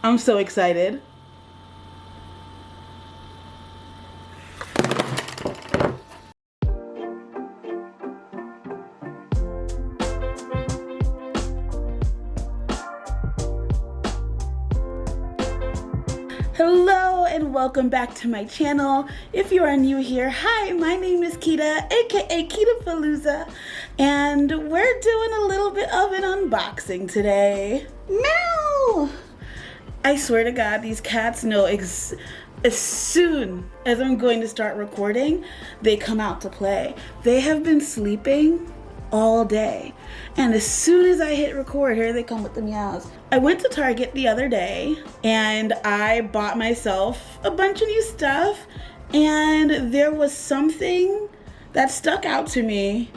I'm so excited. Hello and welcome back to my channel. If you are new here, hi, my name is Kita, aka Kitapalooza, and we're doing a little bit of an unboxing today. Meow! I swear to God, these cats know as soon as I'm going to start recording, they come out to play. They have been sleeping all day, and as soon as I hit record, here they come with the meows. I went to Target the other day and I bought myself a bunch of new stuff, and there was something that stuck out to me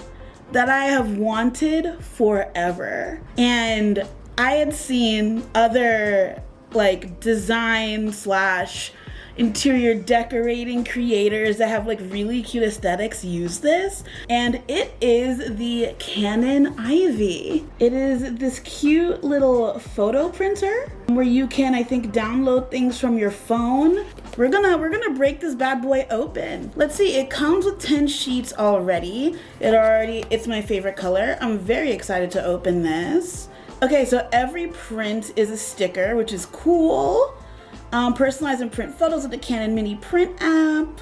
that I have wanted forever. And I had seen other like design slash interior decorating creators that have like really cute aesthetics use this, and it is the Canon Ivy. It is this cute little photo printer where you can, I think, download things from your phone. We're gonna break this bad boy open. Let's see, it comes with 10 sheets already. It's my favorite color. I'm very excited to open this. Okay, so every print is a sticker, which is cool. Personalize and print photos with the Canon Mini Print app.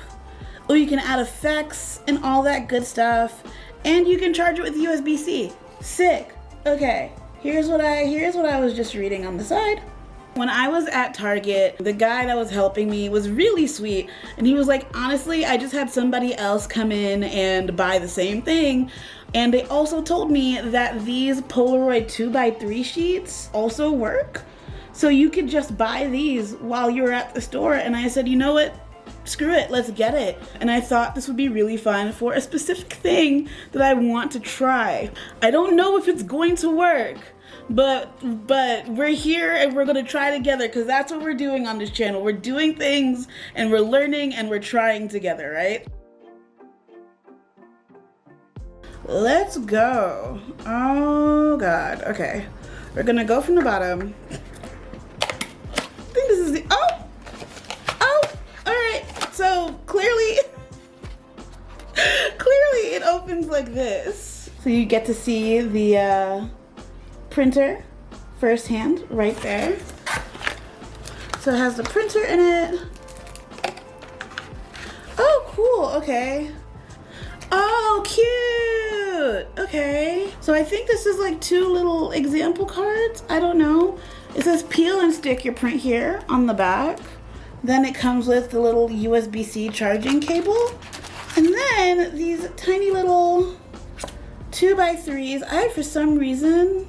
Oh, you can add effects and all that good stuff. And you can charge it with USB-C. Sick. Okay, here's what I was just reading on the side. When I was at Target, the guy that was helping me was really sweet, and he was like, honestly, I just had somebody else come in and buy the same thing. And they also told me that these Polaroid 2x3 sheets also work. So you could just buy these while you're at the store. And I said, you know what? Screw it, let's get it. And I thought this would be really fun for a specific thing that I want to try. I don't know if it's going to work, but we're here and we're gonna try together, because that's what we're doing on this channel. We're doing things and we're learning and we're trying together, right? Let's go. Oh God, okay. We're gonna go from the bottom. I think this is the, all right. So clearly it opens like this. So you get to see the printer firsthand right there. So it has the printer in it. Oh, cool, okay. Oh, cute. Okay. So I think this is like 2 little example cards. I don't know. It says peel and stick your print here on the back. Then it comes with the little USB-C charging cable. And then these tiny little 2x3s. For some reason,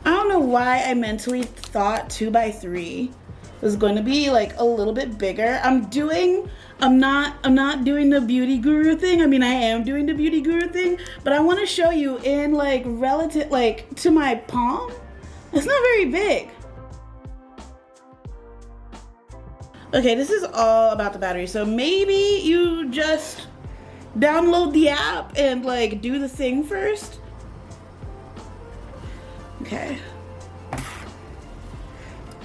I don't know why I mentally thought 2x3 was going to be like a little bit bigger. I'm not doing the beauty guru thing. I mean, I am doing the beauty guru thing, but I want to show you in like relative, like to my palm. It's not very big. Okay, this is all about the battery. So maybe you just download the app and like do the thing first. Okay.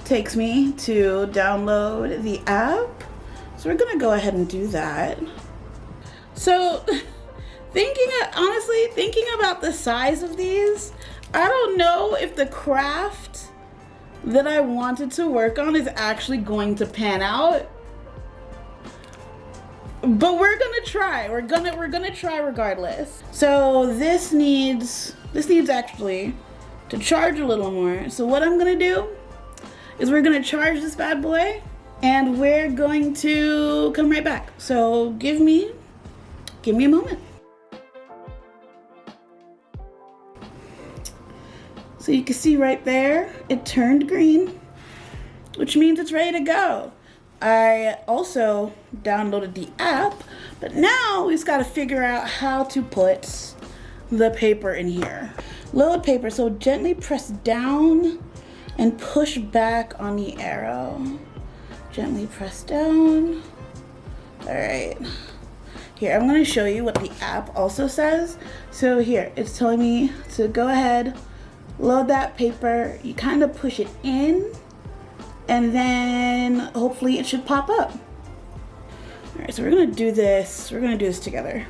Takes me to download the app. So we're gonna go ahead and do that. So honestly, thinking about the size of these, I don't know if the craft that I wanted to work on is actually going to pan out. But we're gonna try. We're gonna try regardless. So this needs actually to charge a little more. So what I'm gonna do is we're gonna charge this bad boy and we're going to come right back. So give me a moment. So you can see right there, it turned green, which means it's ready to go. I also downloaded the app, but now we've got to figure out how to put the paper in here. Load paper, so gently press down and push back on the arrow. Gently press down. All right. Here, I'm gonna show you what the app also says. So here, it's telling me to go ahead, load that paper. You kind of push it in and then hopefully it should pop up. All right, so we're gonna do this. We're gonna do this together.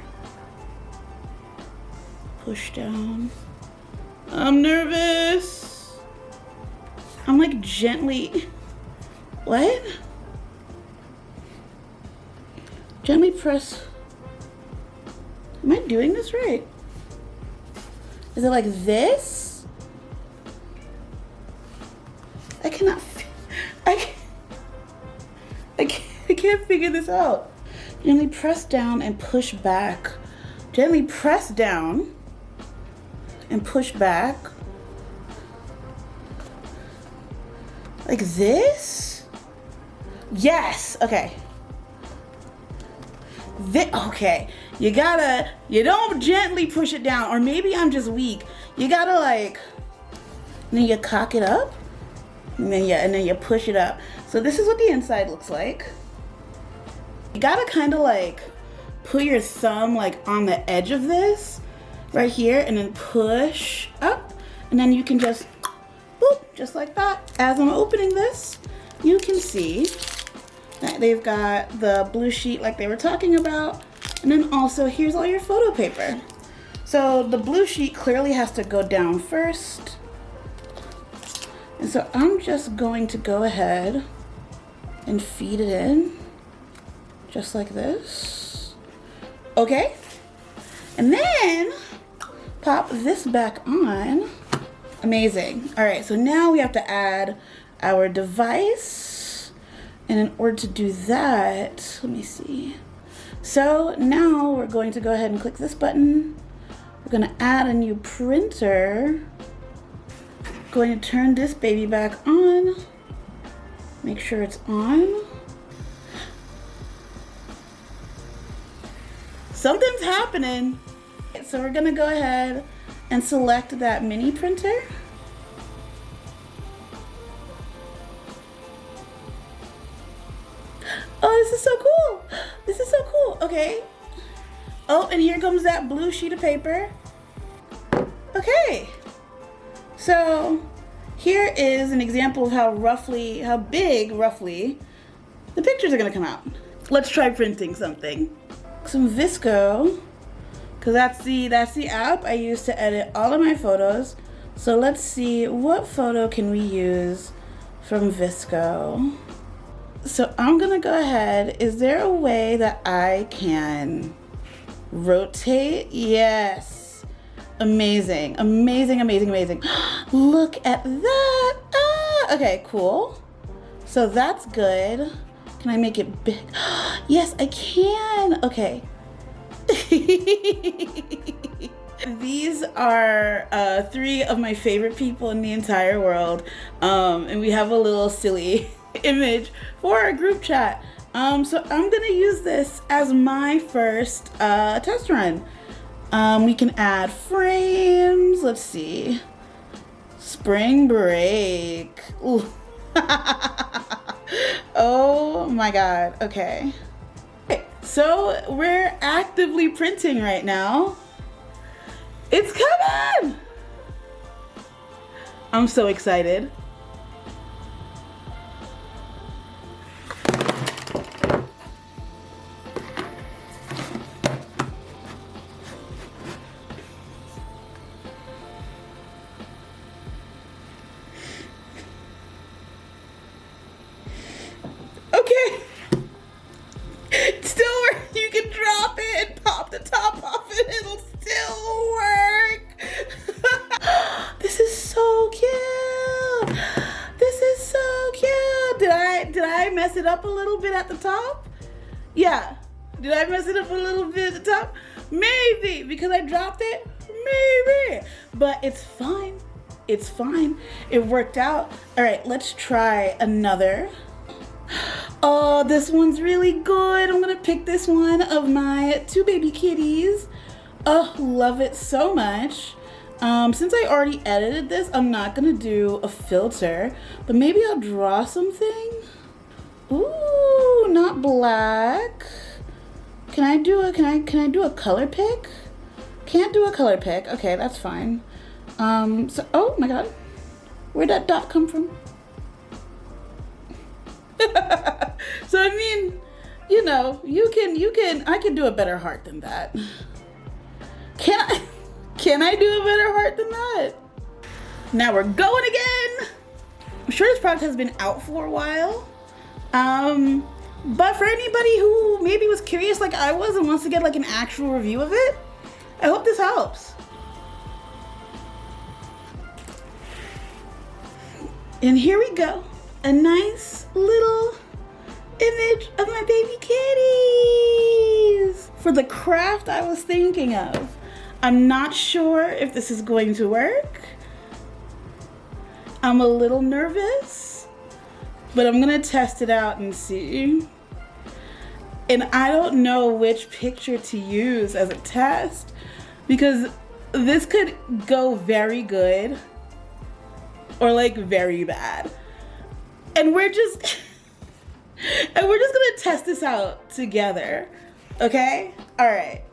Push down. I'm nervous. I'm like gently, what? Gently press. Am I doing this right? Is it like this? I cannot, I can't figure this out. Gently press down and push back. Gently press down and push back. Like this? Yes, okay. Okay, you don't gently push it down, or maybe I'm just weak. You gotta like, and then you cock it up, and then you push it up. So this is what the inside looks like. You gotta kind of like put your thumb like on the edge of this right here, and then push up, and then you can just boop, just like that. As I'm opening this, you can see that they've got the blue sheet like they were talking about, and then also here's all your photo paper. So the blue sheet clearly has to go down first, and so I'm just going to go ahead and feed it in just like this. Okay, and then pop this back on. Amazing. All right, so now we have to add our device, and in order to do that, let me see. So now we're going to go ahead and click this button. We're going to add a new printer. Going to turn this baby back on. Make sure it's on. Something's happening. So we're going to go ahead and select that mini printer. Oh, this is so cool. This is so cool. Okay. Oh, and here comes that blue sheet of paper. Okay. So here is an example of how big roughly the pictures are gonna come out. Let's try printing something. Some Visco, because that's the app I use to edit all of my photos. So let's see, what photo can we use from Visco? So I'm gonna go ahead. Is there a way that I can rotate? Yes. Amazing, amazing, amazing, amazing. Look at that. Ah, okay, cool. So that's good. Can I make it big? Yes, I can. Okay. These are 3 of my favorite people in the entire world. And we have a little silly image for our group chat. So I'm gonna use this as my first test run. We can add frames. Let's see. Spring break. Ooh. Oh my God. Okay. So we're actively printing right now. It's coming! I'm so excited. Okay. It's still working. You can drop it and pop the top off and it'll still work. This is so cute. This is so cute. Did I mess it up a little bit at the top? Yeah. Did I mess it up a little bit at the top? Maybe, because I dropped it. Maybe. But it's fine. It's fine. It worked out. All right, let's try another. Oh, this one's really good. I'm gonna pick this one of my 2 baby kitties. Oh, love it so much. Since I already edited this, I'm not gonna do a filter, but maybe I'll draw something. Ooh, not black. Can I do a color pick? Can't do a color pick. Okay, that's fine. So, oh my God, where'd that dot come from? So I mean, you know, I can do a better heart than that. Can I do a better heart than that? Now we're going again. I'm sure this product has been out for a while. But for anybody who maybe was curious like I was and wants to get like an actual review of it, I hope this helps. And here we go. A nice little image of my baby kitties for the craft I was thinking of. I'm not sure if this is going to work. I'm a little nervous, but I'm gonna test it out and see. And I don't know which picture to use as a test because this could go very good or like very bad. And we're just gonna test this out together. Okay? All right.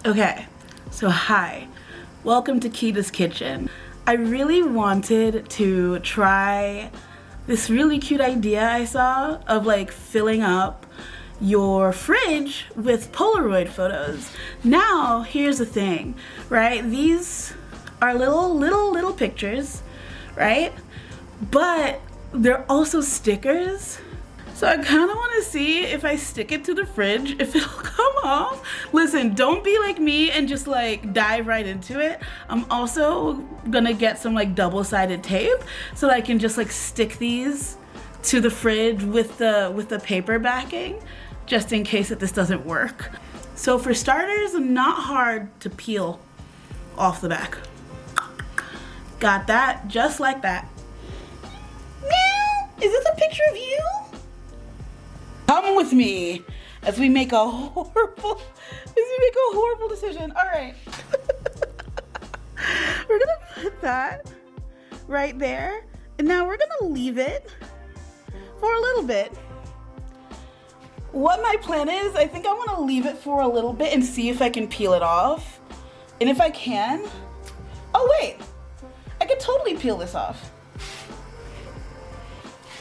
Okay, so hi, welcome to Kita's Kitchen. I really wanted to try this really cute idea I saw of like filling up your fridge with Polaroid photos. Now, here's the thing, right? These are little pictures, right? But they're also stickers. So I kind of want to see if I stick it to the fridge, if it'll come off. Listen, don't be like me and just like dive right into it. I'm also gonna get some like double-sided tape so that I can just like stick these to the fridge with the paper backing, just in case that this doesn't work. So for starters, not hard to peel off the back. Got that, just like that. Meow! Is this a picture of you? Come with me as we make a horrible decision. All right. We're gonna put that right there. And now we're gonna leave it for a little bit. What my plan is, I think I wanna leave it for a little bit and see if I can peel it off. And if I can, oh wait, I could totally peel this off.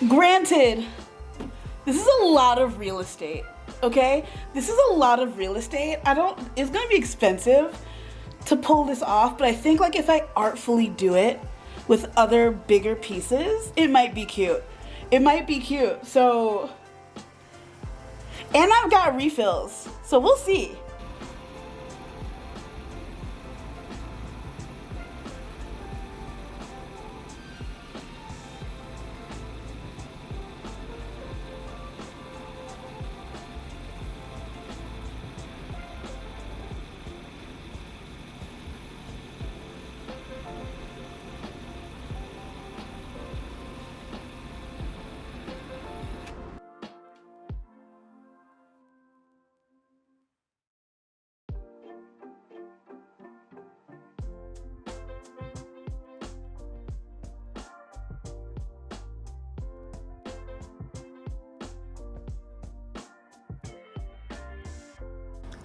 Granted, this is a lot of real estate, okay? This is a lot of real estate. It's gonna be expensive to pull this off, but I think like if I artfully do it with other bigger pieces, it might be cute. It might be cute, so. And I've got refills, so we'll see.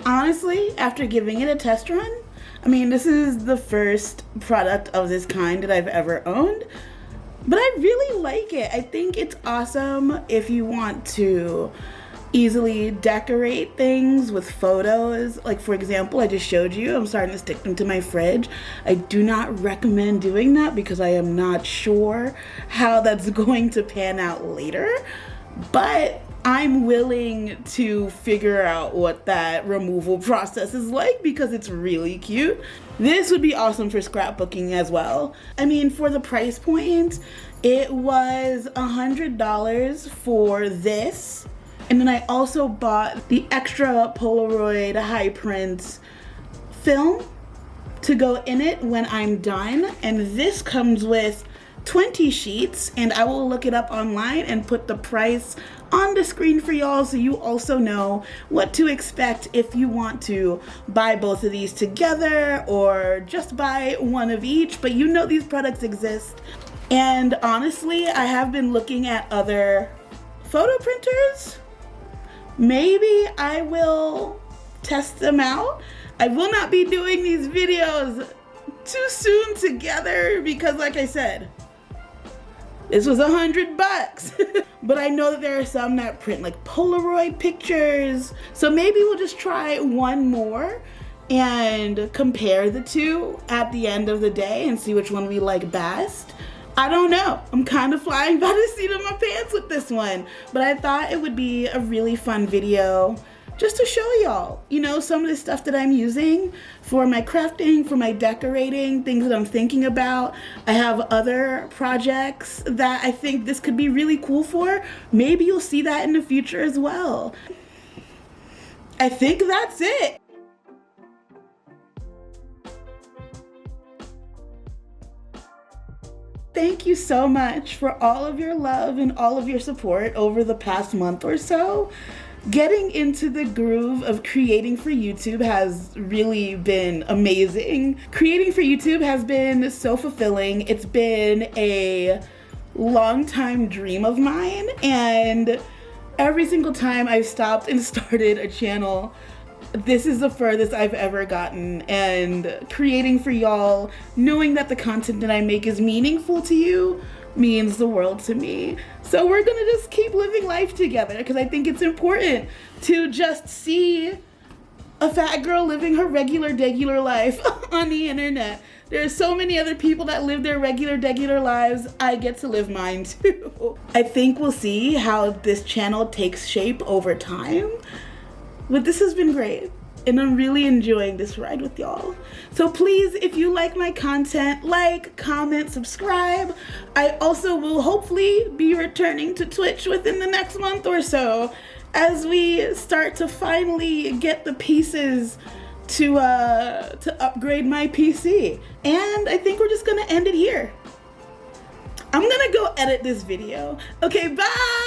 Honestly, after giving it a test run, I mean, this is the first product of this kind that I've ever owned, but I really like it. I think it's awesome if you want to easily decorate things with photos. Like for example, I just showed you, I'm starting to stick them to my fridge. I do not recommend doing that because I am not sure how that's going to pan out later, but I'm willing to figure out what that removal process is like because it's really cute. This would be awesome for scrapbooking as well. I mean, for the price point, it was $100 for this. And then I also bought the extra Polaroid high print film to go in it when I'm done. And this comes with 20 sheets, and I will look it up online and put the price on the screen for y'all so you also know what to expect if you want to buy both of these together or just buy one of each. But you know these products exist. And honestly, I have been looking at other photo printers. Maybe I will test them out. I will not be doing these videos too soon together because, like I said, this was $100. But I know that there are some that print like Polaroid pictures. So maybe we'll just try one more and compare the two at the end of the day and see which one we like best. I don't know. I'm kind of flying by the seat of my pants with this one. But I thought it would be a really fun video just to show y'all, you know, some of the stuff that I'm using for my crafting, for my decorating, things that I'm thinking about. I have other projects that I think this could be really cool for. Maybe you'll see that in the future as well. I think that's it. Thank you so much for all of your love and all of your support over the past month or so. Getting into the groove of creating for YouTube has really been amazing. Creating for YouTube has been so fulfilling. It's been a long time dream of mine, and every single time I've stopped and started a channel, this is the furthest I've ever gotten. And creating for y'all, knowing that the content that I make is meaningful to you, means the world to me. So we're gonna just keep living life together because I think it's important to just see a fat girl living her regular life on the internet. There are so many other people that live their regular lives. I get to live mine too. I think we'll see how this channel takes shape over time. But this has been great, and I'm really enjoying this ride with y'all. So please, if you like my content, like, comment, subscribe. I also will hopefully be returning to Twitch within the next month or so as we start to finally get the pieces to upgrade my PC. And I think we're just gonna end it here. I'm gonna go edit this video. Okay, bye!